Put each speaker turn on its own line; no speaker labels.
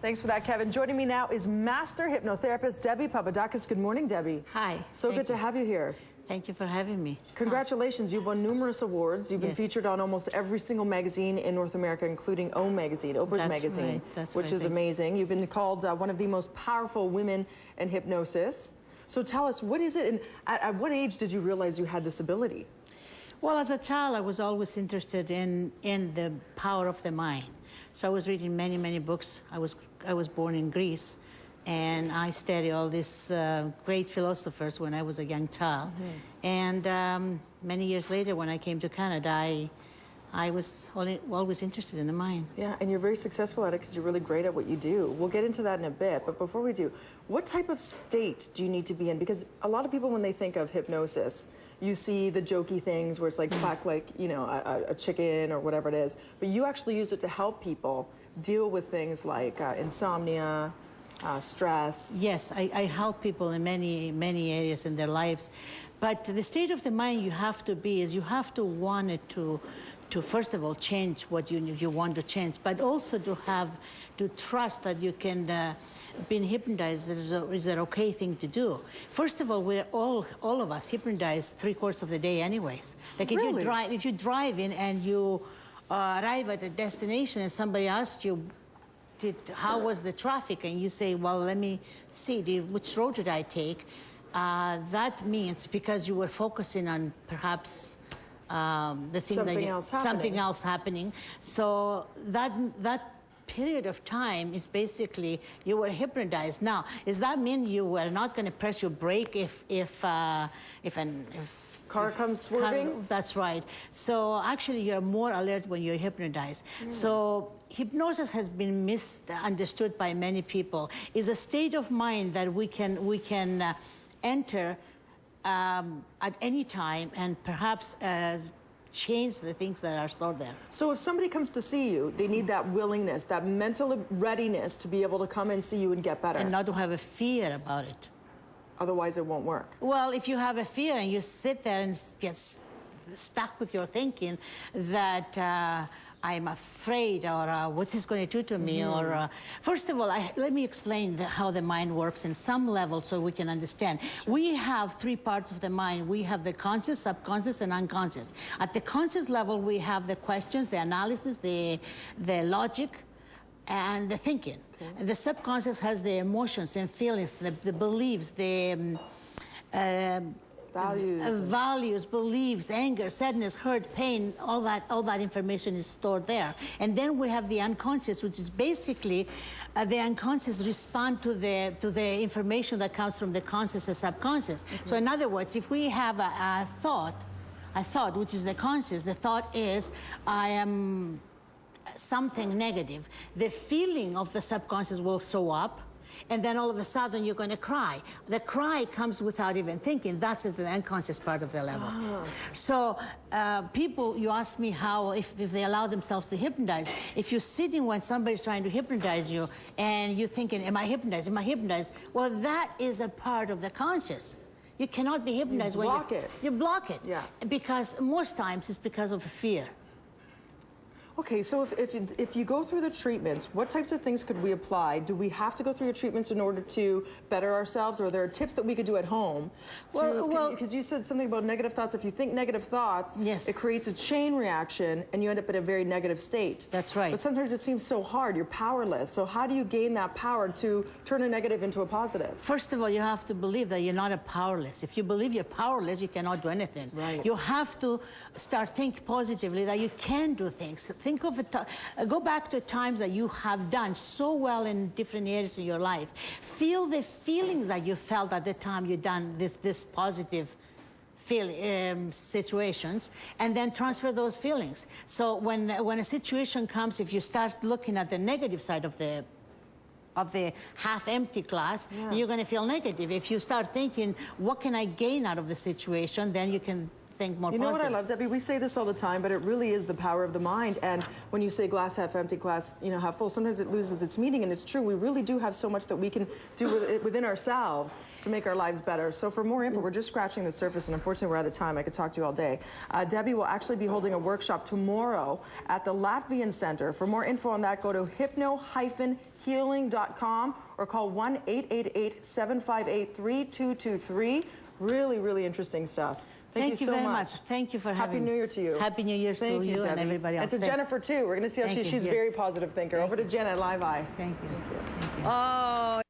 Thanks for that, Kevin. Joining me now is master hypnotherapist Debbie Papadakis. Good morning, Debbie.
Hi.
So good to have you here.
Thank you for having me.
Congratulations. You've won numerous awards. You've been featured on almost every single magazine in North America, including O Magazine, Oprah's magazine, which is amazing. You've been called one of the most powerful women in hypnosis. So tell us, what is it, and at what age did you realize you had this ability?
Well, as a child, I was always interested in the power of the mind. So I was reading many, many books. I was born in Greece, and I studied all these great philosophers when I was a young child. And many years later, when I came to Canada, I was always interested in the mind.
Yeah, and you're very successful at it because you're really great at what you do. We'll get into that in a bit, but before we do, what type of state do you need to be in? Because a lot of people, when they think of hypnosis, you see the jokey things where it's like quack, like, you know, a chicken or whatever it is, but you actually use it to help people deal with things like insomnia, stress.
Yes, I help people in many areas in their lives, but the state of the mind you have to be is you have to want it to first of all change what you want to change, but also to trust that you can being hypnotized is an okay thing to do. First of all, we're all of us hypnotized 3/4 of the day anyways. Like if you drive in and you arrive at a destination and somebody asks you, how was the traffic? And you say, well, let me see, which road did I take? That means because you were focusing on perhaps the thing something else happening. So that period of time is basically you were hypnotized. Now, does that mean you were not going to press your brake if
car comes swerving?
That's right. So actually, you're more alert when you're hypnotized. So hypnosis has been misunderstood by many people. It's a state of mind that we can enter at any time and perhaps change the things that are stored there.
So if somebody comes to see you, they need that willingness, that mental readiness to be able to come and see you and get better.
And not to have a fear about it.
Otherwise it won't work.
Well, if you have a fear and you sit there and get stuck with your thinking that I'm afraid, or what is going to do to me, or first of all, let me explain how the mind works in some level so we can understand. Sure. We have 3 parts of the mind. We have the conscious, subconscious, and unconscious. At the conscious level, we have the questions, the analysis, the logic, and the thinking. Okay. And the subconscious has the emotions and feelings, the beliefs, the values, beliefs, anger, sadness, hurt, pain, all that information is stored there. And then we have the unconscious, which is basically the unconscious respond to the information that comes from the conscious and subconscious. So in other words, if we have a thought, which is the conscious, the thought is, I am something negative. The feeling of the subconscious will show up, and then all of a sudden you're going to cry. The cry comes without even thinking. That's at the unconscious part of the level. So people, you ask me how, if they allow themselves to hypnotize. If you're sitting when somebody's trying to hypnotize you and you're thinking, am I hypnotized? Am I hypnotized? Well, that is a part of the conscious. You cannot be hypnotized when you block it. Yeah. Because most times it's because of fear.
Okay, so if you go through the treatments, what types of things could we apply? Do we have to go through your treatments in order to better ourselves, or are there tips that we could do at home? Well, because you said something about negative thoughts. If you think negative thoughts, it creates a chain reaction, and you end up in a very negative state.
That's right.
But sometimes it seems so hard. You're powerless. So how do you gain that power to turn a negative into a positive?
First of all, you have to believe that you're not powerless. If you believe you're powerless, you cannot do anything.
Right.
You have to start thinking positively that you can do things. Think of it, go back to times that you have done so well in different areas of your life. Feel the feelings that you felt at the time you done this positive situations, and then transfer those feelings. So when a situation comes, if you start looking at the negative side of the half-empty glass, you're going to feel negative. If you start thinking, what can I gain out of the situation, then you can think more
You know what I
positive.
love, Debbie? We say this all the time, but it really is the power of the mind. And when you say glass half empty, glass half full, sometimes it loses its meaning. And it's true. We really do have so much that we can do within ourselves to make our lives better. So for more info, we're just scratching the surface, and unfortunately, we're out of time. I could talk to you all day. Debbie will actually be holding a workshop tomorrow at the Latvian Center. For more info on that, go to hypno-healing.com or call 1-888-758-3223. Really, really interesting stuff. Thank you so
very
much.
Thank you for having
Happy New Year to you.
Happy New Year to you
Debbie.
and everybody else.
And to Jennifer, too. We're going to see how
Thank you,
she's a
yes.
very positive thinker. Over to Jen at Live Eye.
Thank you. Thank you.
Oh.